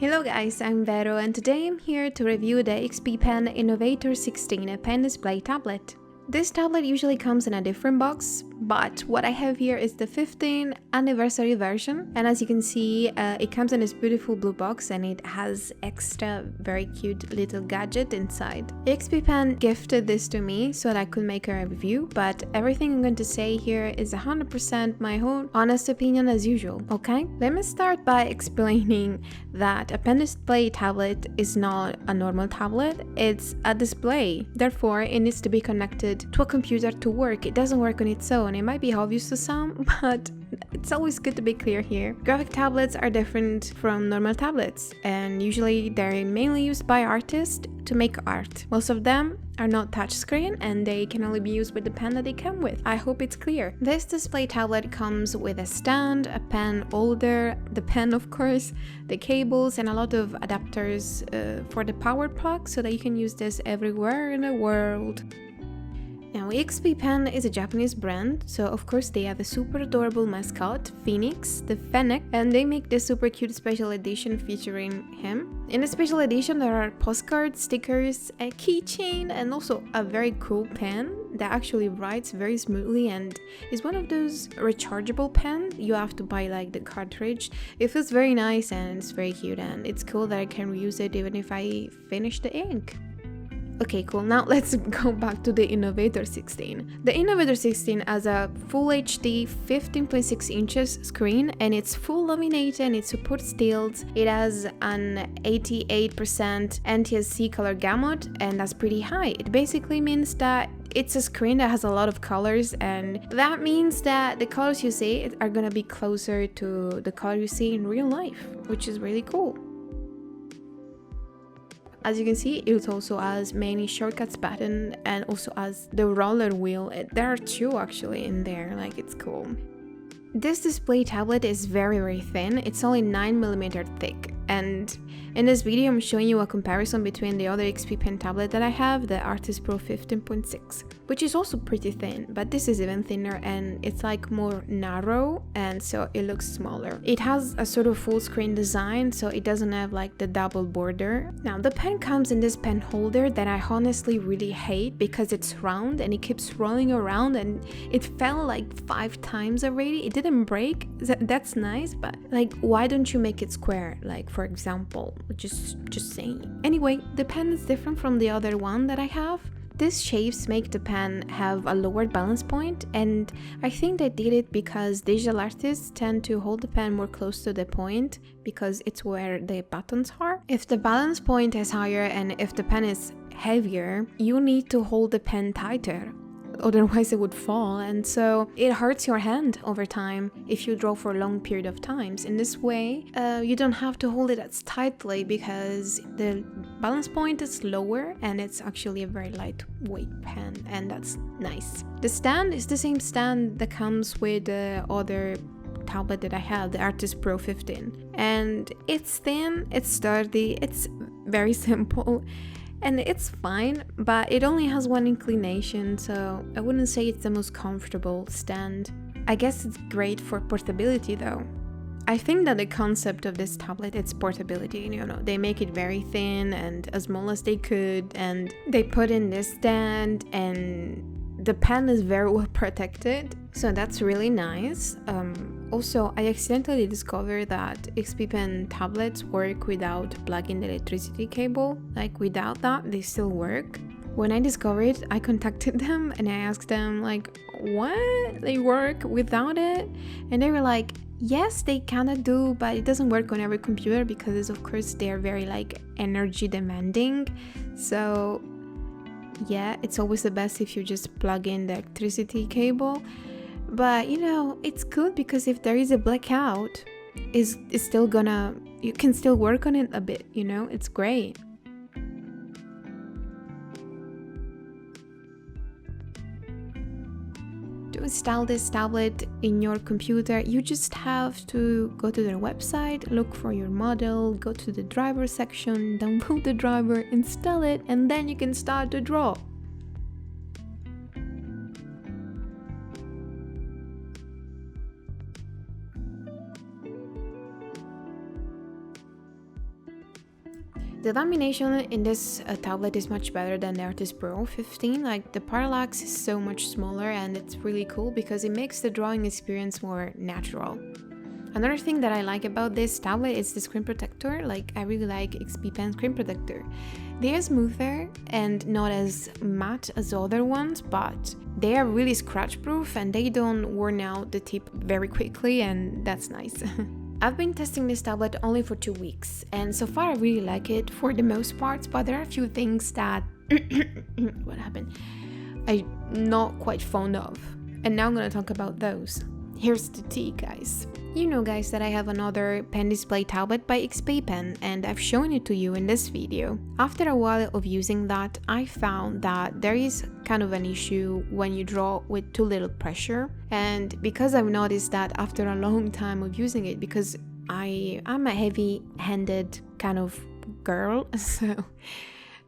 Hello guys, I'm Vero and today I'm here to review the XPPen Innovator 16 pen display tablet. This tablet usually comes in a different box, but what I have here is the 15th anniversary version, and as you can see, it comes in this beautiful blue box and it has extra very cute little gadget inside. XPPen gifted this to me so that I could make a review, but everything I'm going to say here is 100% my own honest opinion as usual, okay? Let me start by explaining that a pen display tablet is not a normal tablet, it's a display. Therefore, it needs to be connected to a computer to work. It doesn't work on its own. It might be obvious to some, but it's always good to be clear here. Graphic tablets are different from normal tablets, and usually they're mainly used by artists to make art. Most of them are not touchscreen and they can only be used with the pen that they come with. I hope it's clear. This display tablet comes with a stand, a pen holder, the pen of course, the cables, and a lot of adapters for the power plug so that you can use this everywhere in the world. Now, XPPen is a Japanese brand, so of course they have a super adorable mascot, Phoenix, the Fennec, and they make this super cute special edition featuring him. In the special edition there are postcards, stickers, a keychain, and also a very cool pen that actually writes very smoothly and is one of those rechargeable pens. You have to buy like the cartridge. It feels very nice and it's very cute, and it's cool that I can reuse it even if I finish the ink. Okay, cool. Now let's go back to the Innovator 16. The Innovator 16 has a Full HD 15.6 inches screen and it's full laminated and it supports stills. It has an 88% NTSC color gamut and that's pretty high. It basically means that it's a screen that has a lot of colors, and that means that the colors you see are gonna be closer to the color you see in real life, which is really cool. As you can see, it also has many shortcuts button and also has the roller wheel. There are two actually in there, like it's cool. This display tablet is very thin. It's only 9mm thick, and in this video I'm showing you a comparison between the other XPPen tablet that I have, the Artist Pro 15.6, which is also pretty thin, but this is even thinner and it's like more narrow and so it looks smaller. It has a sort of full screen design, so it doesn't have like the double border. Now the pen comes in this pen holder that I honestly really hate because it's round and it keeps rolling around and it fell like 5 times already. It didn't break, that's nice, but like why don't you make it square, like for example? Just saying. Anyway, the pen is different from the other one that I have. These shapes make the pen have a lower balance point, and I think they did it because digital artists tend to hold the pen more close to the point because it's where the buttons are. If the balance point is higher and if the pen is heavier, you need to hold the pen tighter. Otherwise it would fall, and so it hurts your hand over time if you draw for a long period of times. In this way, you don't have to hold it as tightly because the balance point is lower and it's actually a very lightweight pen, and that's nice. The stand is the same stand that comes with the other tablet that I have, the Artist Pro 15, and it's thin, it's sturdy, it's very simple. And it's fine, but it only has one inclination, so I wouldn't say it's the most comfortable stand. I guess it's great for portability though. I think that the concept of this tablet is portability, you know, they make it very thin and as small as they could, and they put in this stand and the pen is very well protected, so that's really nice. Also, I accidentally discovered that XPPen tablets work without plugging the electricity cable. Like without that, they still work. When I discovered it, I contacted them and I asked them like, what? They work without it? And they were like, yes, they kinda do, but it doesn't work on every computer because of course they're very like energy demanding. So yeah, it's always the best if you just plug in the electricity cable. But you know, it's good because if there is a blackout, it's still gonna, you can still work on it a bit, you know, it's great. To install this tablet in your computer, you just have to go to their website, look for your model, go to the driver section, download the driver, install it, and then you can start to draw. The lamination in this tablet is much better than the Artist Pro 15. Like the parallax is so much smaller and it's really cool because it makes the drawing experience more natural. Another thing that I like about this tablet is the screen protector. Like I really like XPPen screen protector. They are smoother and not as matte as other ones, but they are really scratch proof and they don't worn out the tip very quickly, and that's nice. I've been testing this tablet only for 2 weeks, and so far I really like it for the most part, but there are a few things that what happened? I'm not quite fond of, and now I'm gonna talk about those. Here's the tea, guys. You know, guys, that I have another pen display tablet by XPPen, and I've shown it to you in this video. After a while of using that, I found that there is kind of an issue when you draw with too little pressure, and because I've noticed that after a long time of using it, because I'm a heavy-handed kind of girl, so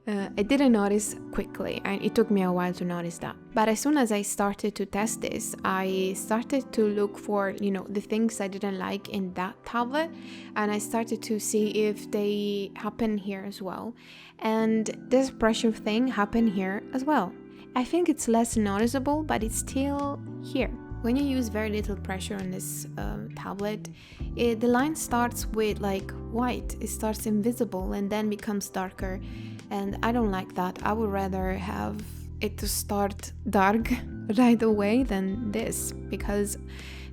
I didn't notice quickly, and it took me a while to notice that. But as soon as I started to test this, I started to look for, you know, the things I didn't like in that tablet, and I started to see if they happen here as well. And this pressure thing happened here as well. I think it's less noticeable, but it's still here. When you use very little pressure on this tablet, the line starts with like white. It starts invisible and then becomes darker. And I don't like that. I would rather have it to start dark right away than this, because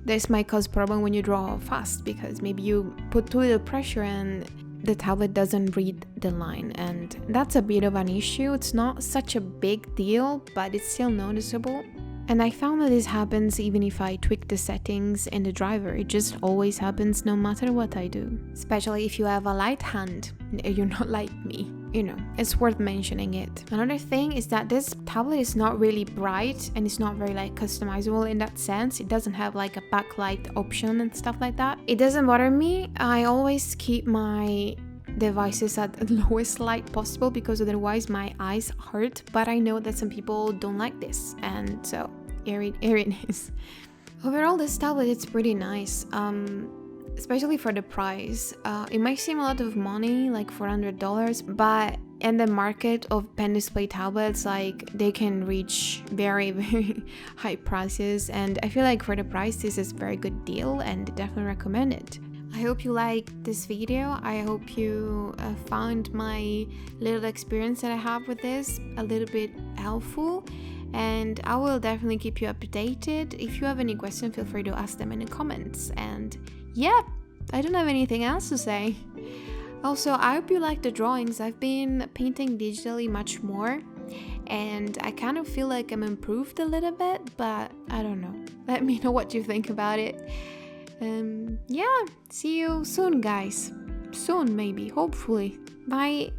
this might cause problem when you draw fast, because maybe you put too little pressure and the tablet doesn't read the line, and that's a bit of an issue. It's not such a big deal, but it's still noticeable. And I found that this happens even if I tweak the settings in the driver. It just always happens no matter what I do. Especially if you have a light hand, you're not like me. You know, it's worth mentioning it. Another thing is that this tablet is not really bright and it's not very like customizable in that sense. It doesn't have like a backlight option and stuff like that. It doesn't bother me. I always keep my devices at the lowest light possible because otherwise my eyes hurt, but I know that some people don't like this, and so here it is. Overall, this tablet is pretty nice, especially for the price. It might seem a lot of money, like $400, but in the market of pen display tablets, like they can reach very, very high prices, and I feel like for the price this is a very good deal and definitely recommend it. I hope you liked this video. I hope you found my little experience that I have with this a little bit helpful, and I will definitely keep you updated. If you have any questions, feel free to ask them in the comments. And yeah, I don't have anything else to say. Also, I hope you like the drawings. I've been painting digitally much more, and I kind of feel like I'm improved a little bit, but I don't know. Let me know what you think about it. Yeah, see you soon, guys. Soon, maybe, hopefully. Bye.